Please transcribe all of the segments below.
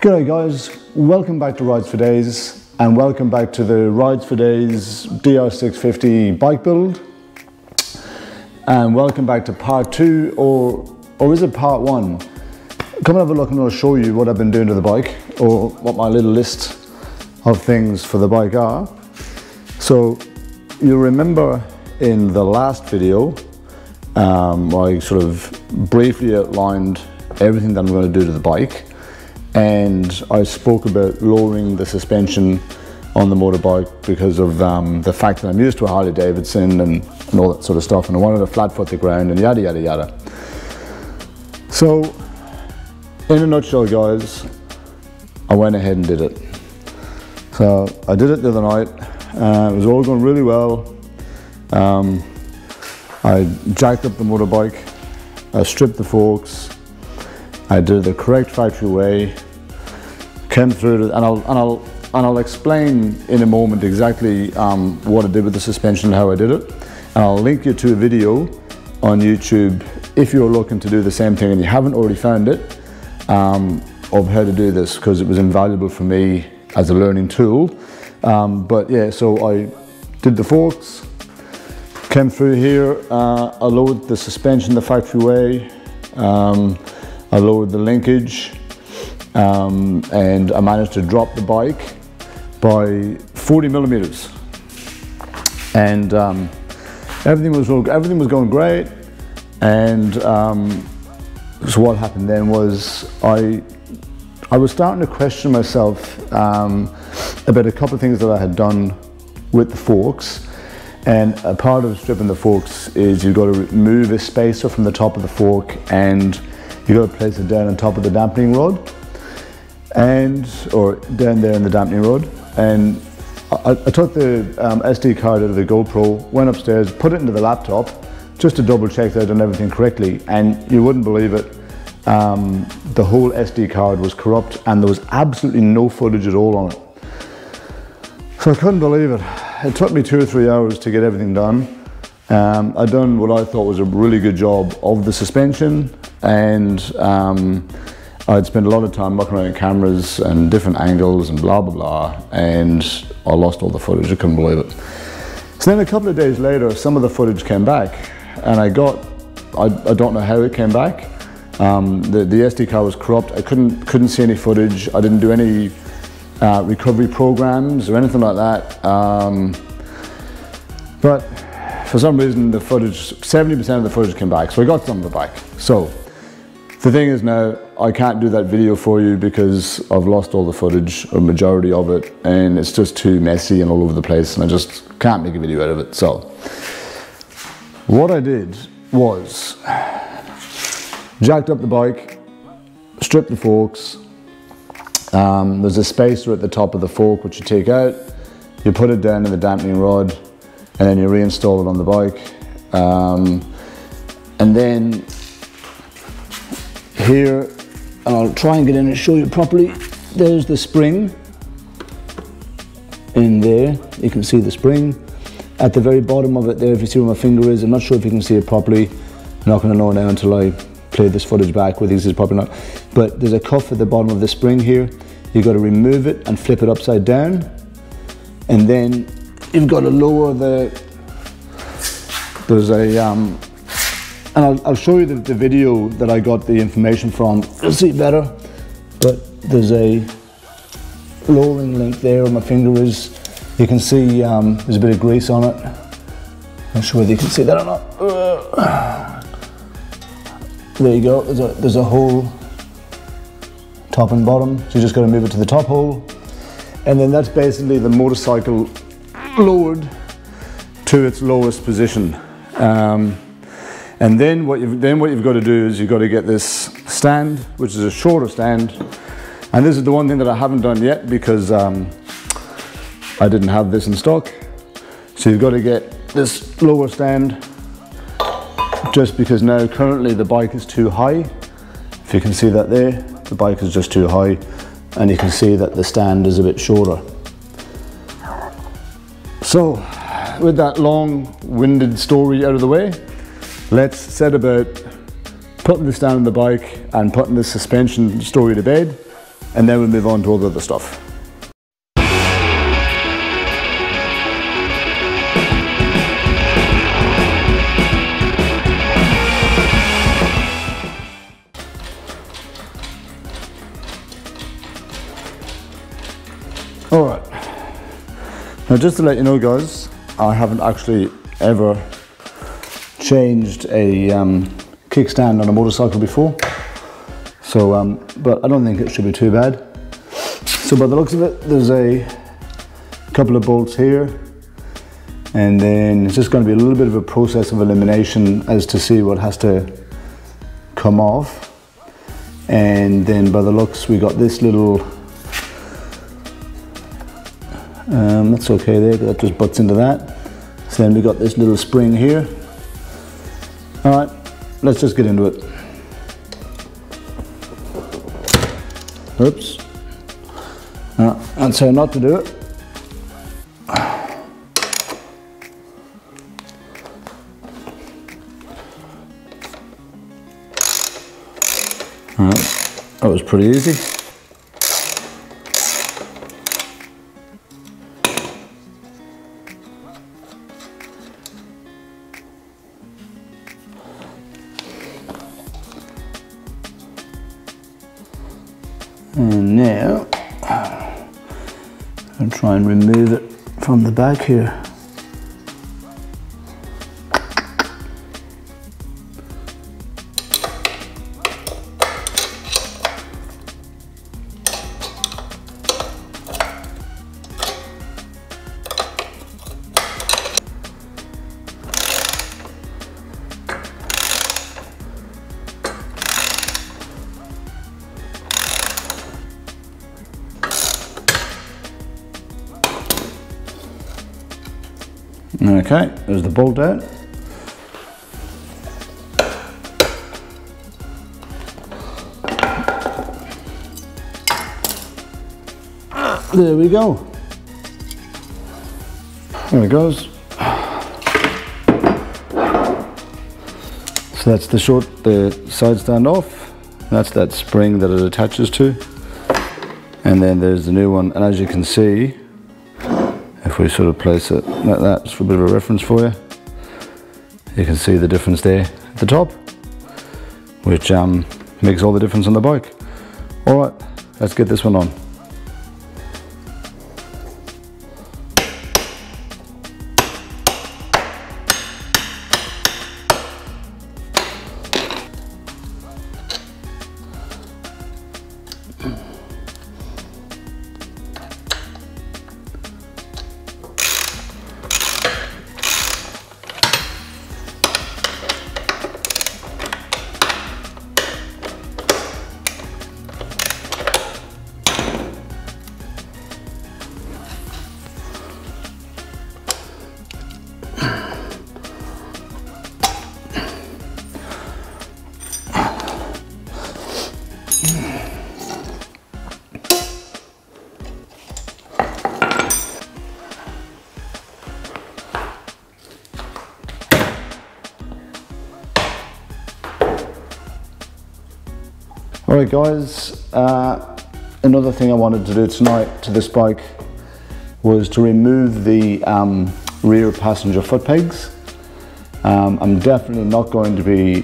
G'day guys, welcome back to Rides for Days and welcome back to the Rides for Days DR650 bike build, and welcome back to part 2 or is it part 1? Come and have a look and I'll show you what I've been doing to the bike, or what my little list of things for the bike are. So you remember in the last video I sort of briefly outlined everything that I'm going to do to the bike. And I spoke about lowering the suspension on the motorbike because of the fact that I'm used to a Harley Davidson and all that sort of stuff, and I wanted to flat foot the ground and yada yada yada. So in a nutshell guys, I went ahead and did it. So I did it the other night, it was all going really well. I jacked up the motorbike, I stripped the forks, I did it the correct factory way, came through it, and I'll explain in a moment exactly what I did with the suspension and how I did it. And I'll link you to a video on YouTube if you're looking to do the same thing and you haven't already found it, of how to do this, because it was invaluable for me as a learning tool. But yeah, so I did the forks, came through here, I lowered the suspension the factory way, I lowered the linkage, and I managed to drop the bike by 40 millimeters, and everything was going great. And so what happened then was I was starting to question myself about a couple of things that I had done with the forks. And a part of stripping the forks is you've got to remove a spacer from the top of the fork, and you've got to place it down on top of the dampening rod, or down there in the dampening rod. And I took the SD card out of the GoPro, went upstairs, put it into the laptop just to double check that I'd done everything correctly, and you wouldn't believe it, the whole SD card was corrupt and there was absolutely no footage at all on it. So I couldn't believe it. It took me 2 or 3 hours to get everything done. I'd done what I thought was a really good job of the suspension, and I'd spent a lot of time looking around cameras and different angles and blah blah blah, and I lost all the footage. I couldn't believe it. So then a couple of days later, some of the footage came back, and I don't know how it came back. The SD card was corrupt. I couldn't see any footage. I didn't do any recovery programs or anything like that. But for some reason the footage, 70% of the footage came back, so I got some of it back. So the thing is now, I can't do that video for you because I've lost all the footage, or majority of it, and it's just too messy and all over the place, and I just can't make a video out of it. So what I did was jacked up the bike, stripped the forks. There's a spacer at the top of the fork which you take out, you put it down in the dampening rod, and then you reinstall it on the bike. And then here, and I'll try and get in and show you properly, there's the spring in there. You can see the spring at the very bottom of it there. If you see where my finger is, I'm not sure if you can see it properly. I'm not going to know now until I play this footage back with these, is probably not. But there's a cuff at the bottom of the spring here. You've got to remove it and flip it upside down, and then you've got to lower there's a and I'll show you the video that I got the information from. You'll see better, but there's a lowering link there where my finger is. You can see there's a bit of grease on it. I'm not sure whether you can see that or not. There you go, there's a hole, top and bottom, so you just got to move it to the top hole, and then that's basically the motorcycle lowered to its lowest position. And then what you've got to do is you've got to get this stand, which is a shorter stand, and this is the one thing that I haven't done yet because I didn't have this in stock. So you've got to get this lower stand, just because now currently the bike is too high. If you can see that there, the bike is just too high, and you can see that the stand is a bit shorter. So with that long-winded story out of the way, let's set about putting this down on the bike and putting the suspension story to bed. and then we'll move on to all the other stuff. Alright, now just to let you know guys, I haven't actually ever changed a kickstand on a motorcycle before, so but I don't think it should be too bad. So by the looks of it, there's a couple of bolts here, and then it's just going to be a little bit of a process of elimination as to see what has to come off. And then by the looks, we got this little that's okay there, that just butts into that. So then we got this little spring here. Alright, let's just get into it. Oops. That's how not to do it. Alright, that was pretty easy. And now, I'll try and remove it from the back here. Okay, there's the bolt out. There we go. There it goes. So that's the side stand off. That's that spring that it attaches to. And then there's the new one, and as you can see, if we sort of place it like that, just for a bit of a reference for you, you can see the difference there at the top, which makes all the difference on the bike. Alright, let's get this one on. Alright guys, another thing I wanted to do tonight to this bike was to remove the rear passenger foot pegs. I'm definitely not going to be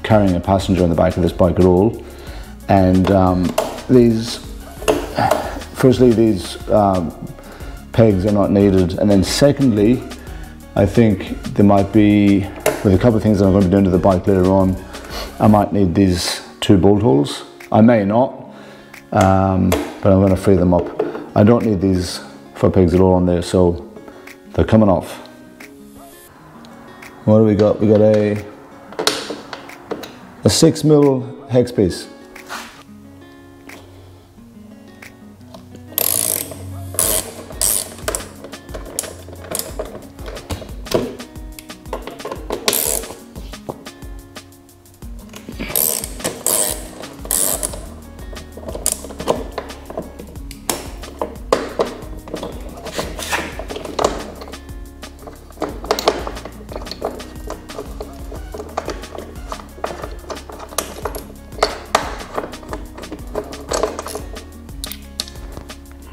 carrying a passenger on the back of this bike at all, and firstly these pegs are not needed, and then secondly I think there might be, with a couple of things that I'm going to be doing to the bike later on, I might need these 2 bolt holes. I may not, but I'm going to free them up. I don't need these foot pegs at all on there, so they're coming off. What do we got? We got a 6mm hex piece.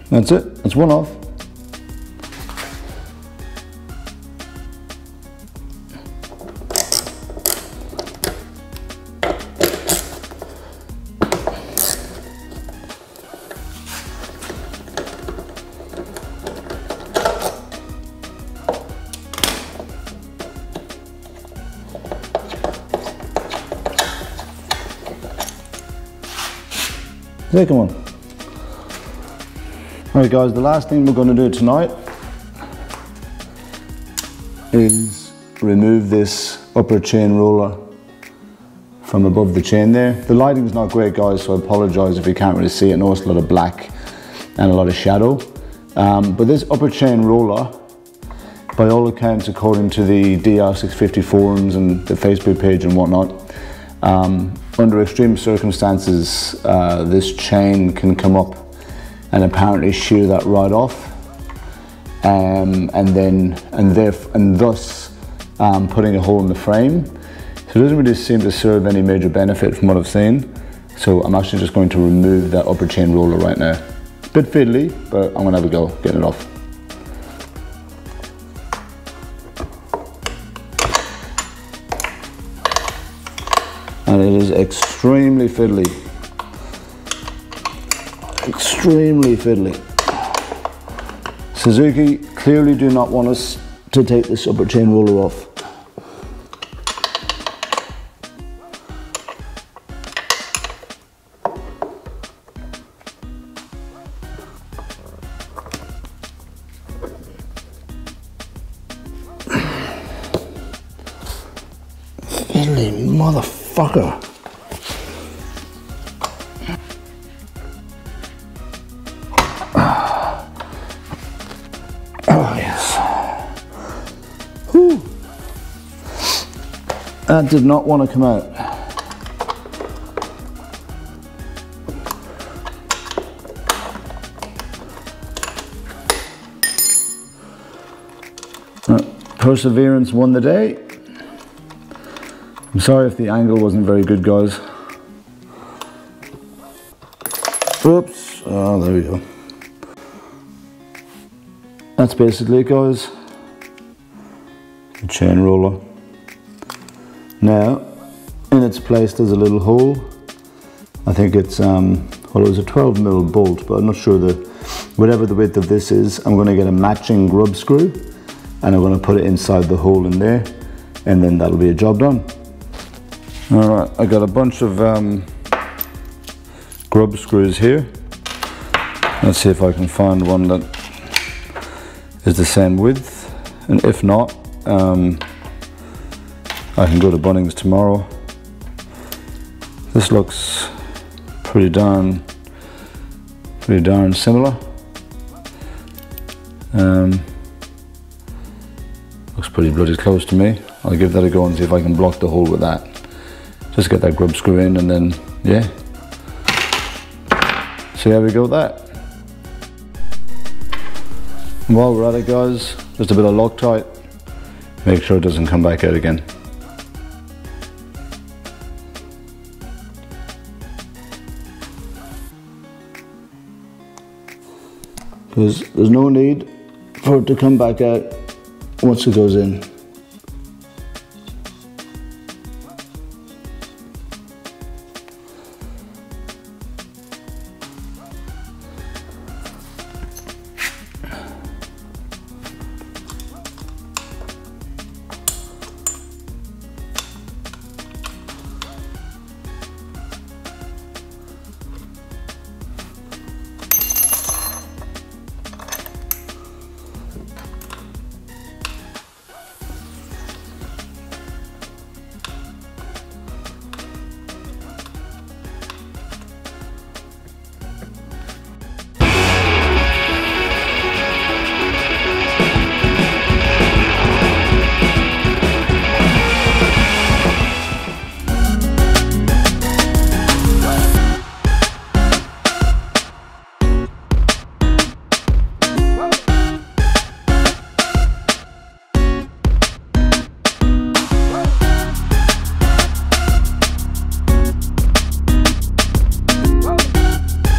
That's it, that's one off. Second one. Alright guys, the last thing we're going to do tonight is remove this upper chain roller from above the chain there. The lighting's not great guys, so I apologise if you can't really see it. I know it's a lot of black and a lot of shadow. But this upper chain roller, by all accounts, according to the DR650 forums and the Facebook page and whatnot, under extreme circumstances, this chain can come up and apparently shear that right off, and thus putting a hole in the frame. So it doesn't really seem to serve any major benefit from what I've seen. So I'm actually just going to remove that upper chain roller right now. Bit fiddly, but I'm gonna have a go getting it off. And it is extremely fiddly. Extremely fiddly. Suzuki clearly do not want us to take this upper chain roller off. Fiddly motherfucker. Oh yes. Whew. That did not want to come out. Perseverance won the day. I'm sorry if the angle wasn't very good, guys. Oops. Oh, there we go. That's basically it, guys. The chain roller. Now, in its place, there's a little hole. I think it's, well, it was a 12mm bolt, but I'm not sure whatever the width of this is, I'm going to get a matching grub screw, and I'm going to put it inside the hole in there, and then that'll be a job done. Alright, I got a bunch of grub screws here. Let's see if I can find one that is the same width, and if not, I can go to Bunnings tomorrow. This looks pretty darn similar. Looks pretty bloody close to me. I'll give that a go and see if I can block the hole with that. Just get that grub screw in, and then, yeah. See how we go with that. And while we're at it, guys, just a bit of Loctite. Make sure it doesn't come back out again. Because there's no need for it to come back out once it goes in.